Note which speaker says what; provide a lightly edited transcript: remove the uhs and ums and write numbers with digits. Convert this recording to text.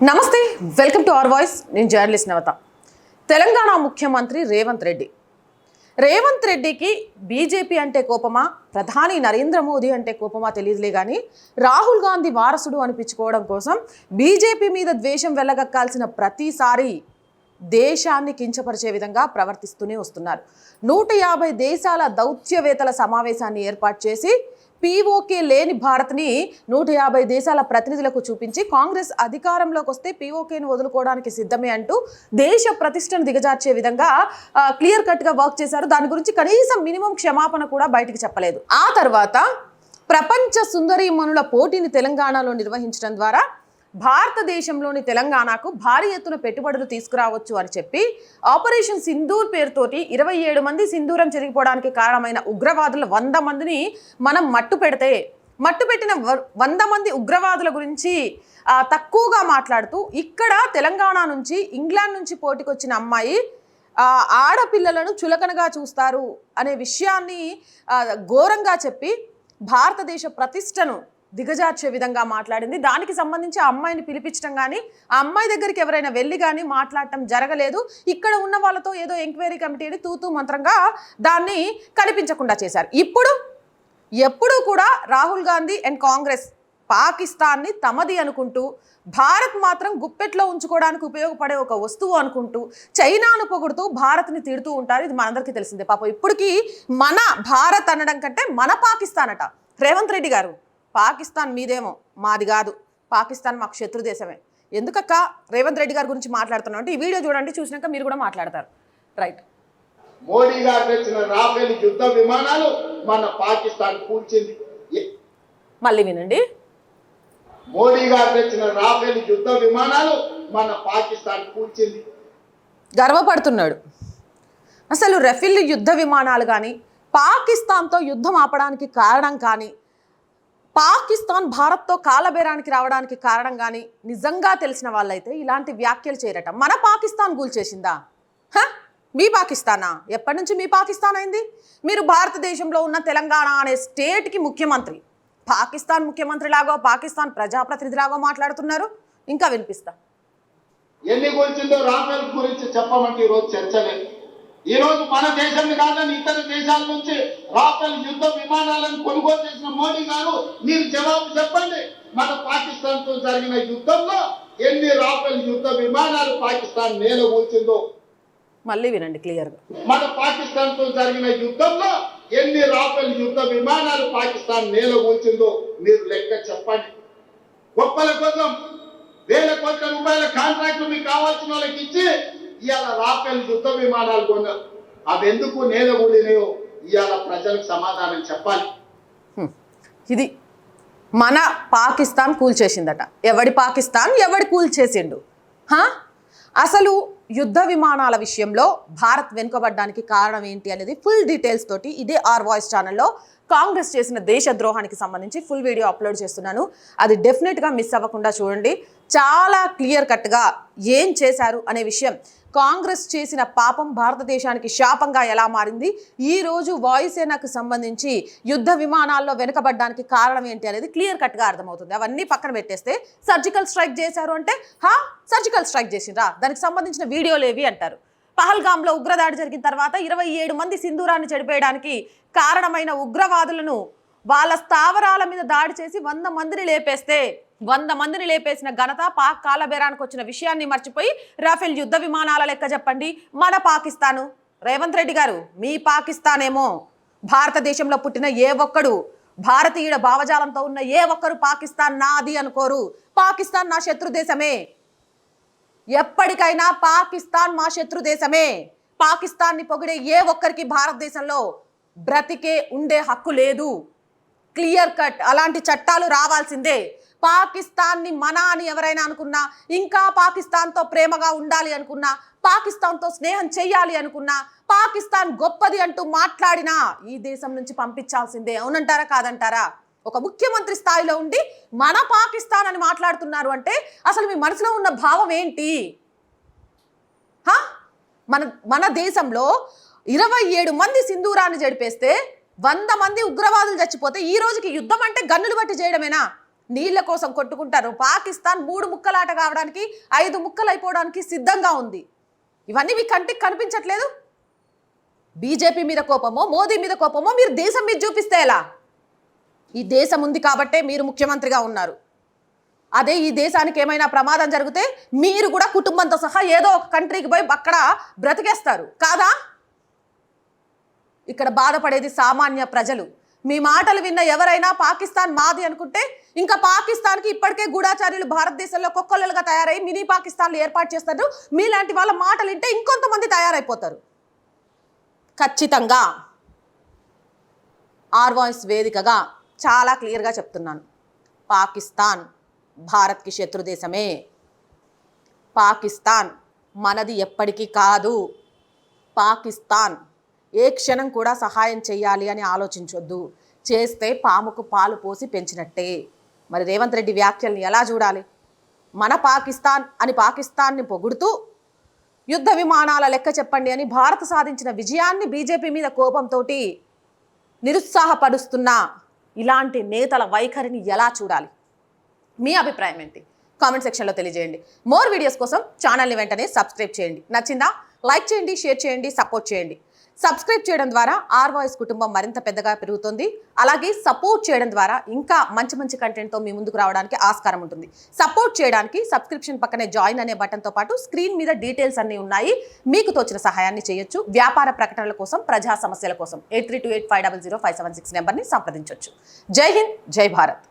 Speaker 1: నమస్తే, welcome to our voice. నేను journalist నవత. తెలంగాణ ముఖ్యమంత్రి రేవంత్ రెడ్డికి బీజేపీ అంటే కోపమా, ప్రధాని నరేంద్ర మోదీ అంటే కోపమా తెలియదులే కానీ రాహుల్ గాంధీ వారసుడు అనిపించుకోవడం కోసం బీజేపీ మీద ద్వేషం వెళ్ళగక్కాల్సిన ప్రతిసారి దేశాన్ని కించపరిచే విధంగా ప్రవర్తిస్తూనే వస్తున్నారు. 150 దేశాల దౌత్యవేత్తల సమావేశాన్ని ఏర్పాటు చేసి పీఓకే లేని భారత్ని 150 దేశాల ప్రతినిధులకు చూపించి కాంగ్రెస్ అధికారంలోకి వస్తే పీఓకేని వదులుకోవడానికి సిద్ధమే అంటూ దేశ ప్రతిష్టను దిగజార్చే విధంగా క్లియర్ కట్గా వర్క్ చేశారు. దాని గురించి కనీసం మినిమం క్షమాపణ కూడా బయటికి చెప్పలేదు. ఆ తర్వాత ప్రపంచ సుందరీమణుల పోటీని తెలంగాణలో నిర్వహించడం ద్వారా భారతదేశంలోని తెలంగాణకు భారీ ఎత్తున పెట్టుబడులు తీసుకురావచ్చు అని చెప్పి ఆపరేషన్ సింధూర్ పేరుతోటి 27 మంది సింధూరం చెరిగిపోవడానికి కారణమైన ఉగ్రవాదుల 100 మందిని మనం మట్టుపెట్టిన 100 మంది ఉగ్రవాదుల గురించి తక్కువగా మాట్లాడుతూ ఇక్కడ తెలంగాణ నుంచి ఇంగ్లాండ్ నుంచి పోటీకి వచ్చిన అమ్మాయి ఆడపిల్లలను చులకనగా చూస్తారు అనే విషయాన్ని ఘోరంగా చెప్పి భారతదేశ ప్రతిష్టను దిగజార్చే విధంగా మాట్లాడింది. దానికి సంబంధించి ఆ అమ్మాయిని పిలిపించడం కానీ ఆ అమ్మాయి దగ్గరికి ఎవరైనా వెళ్ళి కానీ మాట్లాడటం జరగలేదు. ఇక్కడ ఉన్న వాళ్ళతో ఏదో ఎంక్వైరీ కమిటీని తూతూ మంత్రంగా దాన్ని కనిపించకుండా చేశారు. ఎప్పుడూ కూడా రాహుల్ గాంధీ అండ్ కాంగ్రెస్ పాకిస్తాన్ని తమది అనుకుంటూ భారత్ మాత్రం గుప్పెట్లో ఉంచుకోవడానికి ఉపయోగపడే ఒక వస్తువు అనుకుంటూ చైనాను పొగుడుతూ భారత్ని తిడుతూ ఉంటారు. ఇది మనందరికీ తెలిసిందే. పాపం ఇప్పటికీ మన భారత్ అనడం కంటే మన పాకిస్తాన్ అట. రేవంత్ రెడ్డి గారు, పాకిస్తాన్ మీదేమో, మాది కాదు, పాకిస్తాన్ మాకు శత్రు దేశమే. ఎందుకక్క రేవంత్ రెడ్డి గారి గురించి మాట్లాడుతున్నాం అంటే ఈ వీడియో చూడండి, చూసినాక మీరు కూడా మాట్లాడతారు. రైట్.
Speaker 2: మోడీ గారు తెచ్చిన రాఫెల్ యుద్ధ విమానాలు మన పాకిస్తాన్ కూల్చింది.
Speaker 1: మళ్ళీ వినండి.
Speaker 2: మోడీ గారు తెచ్చిన రాఫెల్ యుద్ధ విమానాలు మన పాకిస్తాన్ కూల్చింది.
Speaker 1: గర్వపడుతున్నాడు. అసలు రఫేల్ యుద్ధ విమానాలు కానీ పాకిస్తాన్తో యుద్ధం ఆపడానికి కారణం కానీ పాకిస్తాన్ భారత్తో కాలబేరానికి రావడానికి కారణం కానీ నిజంగా తెలిసిన వాళ్ళైతే ఇలాంటి వ్యాఖ్యలు చేయరట. మన పాకిస్తాన్ కూల్చేసిందా? మీ పాకిస్తానా? ఎప్పటి నుంచి మీ పాకిస్తాన్ అయింది? మీరు భారతదేశంలో ఉన్న తెలంగాణ అనే స్టేట్కి ముఖ్యమంత్రి, పాకిస్తాన్ ముఖ్యమంత్రి లాగో పాకిస్తాన్ ప్రజాప్రతినిధిలాగో మాట్లాడుతున్నారు. ఇంకా వినిపిస్తా.
Speaker 2: ఎన్ని కూల్చిందో రాఫెల్ గురించి చెప్పమంటే ఈరోజు చర్చలేదు. ఈ రోజు మన దేశం కాదని ఇతర దేశాల నుంచి రాఫెల్ యుద్ధ విమానాలను కొనుగోలు చేసిన మోడీ గారు మీరు జవాబు చెప్పండి. మన పాకిస్తాన్ తో జరిగిన యుద్ధంలో ఎన్ని రాఫెల్ యుద్ధ విమానాలు పాకిస్తాన్ నేల కూల్చిందో
Speaker 1: మళ్ళీ వినండి క్లియర్గా.
Speaker 2: మన పాకిస్తాన్ తో జరిగిన యుద్ధంలో ఎన్ని రాఫెల్ యుద్ధ విమానాలు పాకిస్తాన్ నేల కూల్చిందో మీరు లెక్క చెప్పండి. గొప్పల కోసం వేల కోట్ల రూపాయల కాంట్రాక్ట్లు మీకు కావాల్సిన వాళ్ళకి ఇచ్చి ఇవాళ రాఫెల్ యుద్ధ విమానాలు కొన్నారు. అవి ఎందుకు నేల కూలినాయో ఇవాళ ప్రజలకు సమాధానం చెప్పాలి.
Speaker 1: ఇది మన పాకిస్తాన్ కూల్చేసిందట. ఎవడి పాకిస్తాన్, ఎవడి కూల్చేసిండు? అసలు యుద్ధ విమానాల విషయంలో భారత్ వెనుకబడ్డానికి కారణం ఏంటి అనేది ఫుల్ డీటెయిల్స్ తోటి ఇదే ఆర్ వాయిస్ ఛానల్లో కాంగ్రెస్ చేసిన దేశద్రోహానికి సంబంధించి ఫుల్ వీడియో అప్లోడ్ చేస్తున్నాను. అది డెఫినెట్గా మిస్ అవ్వకుండా చూడండి. చాలా క్లియర్ కట్గా ఏం చేశారు అనే విషయం, కాంగ్రెస్ చేసిన పాపం భారతదేశానికి శాపంగా ఎలా మారింది, ఈరోజు వాయుసేనకు సంబంధించి యుద్ధ విమానాల్లో వెనుకబడ్డానికి కారణం ఏంటి అనేది క్లియర్ కట్గా అర్థమవుతుంది. అవన్నీ పక్కన పెట్టేస్తే సర్జికల్ స్ట్రైక్ చేశారు అంటే సర్జికల్ స్ట్రైక్ చేసిండ్రా, దానికి సంబంధించిన వీడియోలు ఏవి అంటారు. పహల్గామ్లో ఉగ్రదాడి జరిగిన తర్వాత 27 మంది సింధూరాన్ని చెడిపేయడానికి కారణమైన ఉగ్రవాదులను వాళ్ళ స్థావరాల మీద దాడి చేసి 100 మందిని లేపేస్తే 100 మందిని లేపేసిన ఘనత పాక్ కాలబేరానికి వచ్చిన విషయాన్ని మర్చిపోయి రాఫెల్ యుద్ధ విమానాల లెక్క చెప్పండి మన పాకిస్తాను. రేవంత్ రెడ్డి గారు, మీ పాకిస్తాన్ ఏమో భారతదేశంలో పుట్టిన ఏ ఒక్కడు, భారతీయుల భావజాలంతో ఉన్న ఏ ఒక్కరు పాకిస్తాన్ నాది అనుకోరు. పాకిస్తాన్ నా శత్రు దేశమే, ఎప్పటికైనా పాకిస్తాన్ మా శత్రు దేశమే. పాకిస్తాన్ని పొగిడే ఏ ఒక్కరికి భారతదేశంలో బ్రతికే ఉండే హక్కు లేదు. Clear cut. అలాంటి చట్టాలు రావాల్సిందే. పాకిస్తాన్ని మన అని ఎవరైనా అనుకున్నా, ఇంకా పాకిస్తాన్తో ప్రేమగా ఉండాలి అనుకున్నా, పాకిస్తాన్తో స్నేహం చెయ్యాలి అనుకున్నా, పాకిస్తాన్ గొప్పది అంటూ మాట్లాడినా ఈ దేశం నుంచి పంపించాల్సిందే. అవునంటారా కాదంటారా? ఒక ముఖ్యమంత్రి స్థాయిలో ఉండి మన పాకిస్తాన్ అని మాట్లాడుతున్నారు అంటే అసలు మీ మనసులో ఉన్న భావం ఏంటి? మన దేశంలో 27 మంది సింధూరాన్ని జడిపేస్తే 100 మంది ఉగ్రవాదులు చచ్చిపోతే ఈ రోజుకి యుద్ధం అంటే గన్నులు బట్టి చేయడమేనా? నీళ్ల కోసం కొట్టుకుంటారు. పాకిస్తాన్ 3 ముక్కలాట కావడానికి 5 ముక్కలు అయిపోవడానికి సిద్ధంగా ఉంది. ఇవన్నీ మీ కంటికి కనిపించట్లేదు? బీజేపీ మీద కోపమో మోదీ మీద కోపమో మీరు దేశం మీద చూపిస్తే ఎలా? ఈ దేశం ఉంది కాబట్టే మీరు ముఖ్యమంత్రిగా ఉన్నారు. అదే ఈ దేశానికి ఏమైనా ప్రమాదం జరిగితే మీరు కూడా కుటుంబంతో సహా ఏదో ఒక కంట్రీకి పోయి అక్కడ బ్రతికేస్తారు కాదా? ఇక్కడ బాధపడేది సామాన్య ప్రజలు. మీ మాటలు విన్న ఎవరైనా పాకిస్తాన్ మాది అనుకుంటే ఇంకా పాకిస్తాన్కి ఇప్పటికే గూఢాచార్యులు భారతదేశంలో కొక్కొల్లలుగా తయారై మినీ పాకిస్తాన్లు ఏర్పాటు చేస్తారు. మీలాంటి వాళ్ళ మాటలు వింటే ఇంకొంతమంది తయారైపోతారు. ఖచ్చితంగా ఆర్ వాయిస్ వేదికగా చాలా క్లియర్గా చెప్తున్నాను, పాకిస్తాన్ భారత్కి శత్రు దేశమే. పాకిస్తాన్ మనది ఎప్పటికీ కాదు. పాకిస్తాన్ ఏ క్షణం కూడా సహాయం చేయాలి అని ఆలోచించొద్దు. చేస్తే పాముకు పాలు పోసి పెంచినట్టే. మరి రేవంత్ రెడ్డి వ్యాఖ్యల్ని ఎలా చూడాలి? మన పాకిస్తాన్ అని పాకిస్తాన్ని పొగుడుతూ యుద్ధ విమానాల లెక్క చెప్పండి అని భారత్ సాధించిన విజయాన్ని బీజేపీ మీద కోపంతో నిరుత్సాహపరుస్తున్న ఇలాంటి నేతల వైఖరిని ఎలా చూడాలి? మీ అభిప్రాయం ఏంటి? కామెంట్ సెక్షన్లో తెలియజేయండి. మోర్ వీడియోస్ కోసం ఛానల్ని వెంటనే సబ్స్క్రైబ్ చేయండి. నచ్చిందా? లైక్ చేయండి, షేర్ చేయండి, సపోర్ట్ చేయండి. సబ్స్క్రైబ్ చేయడం ద్వారా ఆర్ వాయిస్ కుటుంబం మరింత పెద్దగా పెరుగుతుంది. అలాగే సపోర్ట్ చేయడం ద్వారా ఇంకా మంచి కంటెంట్తో మీ ముందుకు రావడానికి ఆస్కారం ఉంటుంది. సపోర్ట్ చేయడానికి సబ్స్క్రిప్షన్ పక్కనే జాయిన్ అనే బటన్తో పాటు స్క్రీన్ మీద డీటెయిల్స్ అన్నీ ఉన్నాయి. మీకు తోచిన సహాయాన్ని చేయొచ్చు. వ్యాపార ప్రకటనల కోసం, ప్రజా సమస్యల కోసం 8328500576 నెంబర్ని సంప్రదించవచ్చు. జై హింద్, జై భారత్.